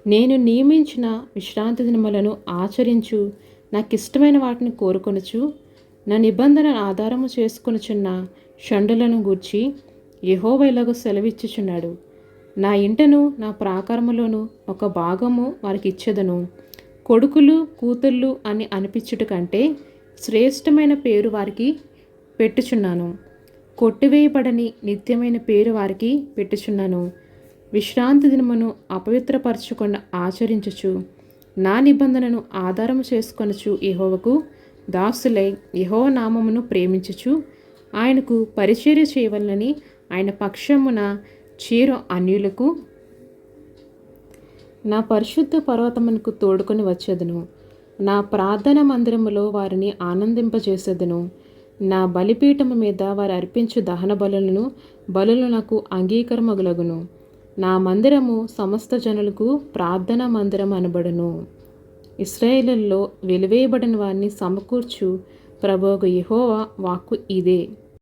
నేను నియమించిన విశ్రాంతి దినములను ఆచరించు నాకిష్టమైన వాటిని కోరుకొనుచు నా నిబంధనను ఆధారము చేసుకొనుచున్న షండులను గూర్చి యెహోవా ఇలాగు సెలవిచ్చుచున్నాడు. నా ఇంటను నా ప్రాకారములోను ఒక భాగము వారికి ఇచ్చెదను. కొడుకులు కూతుళ్ళు అని అనిపించుట కంటే శ్రేష్టమైన పేరు వారికి పెట్టుచున్నాను. కొట్టివేయబడని నిత్యమైన పేరు వారికి పెట్టుచున్నాను. విశ్రాంతి దినమును అపవిత్రపరచకుండా ఆచరించుచు నా నిబంధనను ఆధారము చేసుకొనుచు యెహోవాకు దాసులై యెహోవా నామమును ప్రేమించుచు ఆయనకు పరిచర్య చేయవలనని ఆయన పక్షమున చేరు అన్యులకు నా పరిశుద్ధ పర్వతమునకు తోడుకొని వచ్చేదను. నా ప్రార్థన మందిరములో వారిని ఆనందింపజేసేదను. నా బలిపీఠము మీద వారు అర్పించు దహన బలులు నాకు అంగీకారమగులగును. నా మందిరము సమస్త జనులకు ప్రార్థనా మందిరం అనబడును. ఇశ్రాయేలులో వెలివేయబడిన వారిని సమకూర్చు ప్రభువగు యెహోవా వాక్కు ఇదే.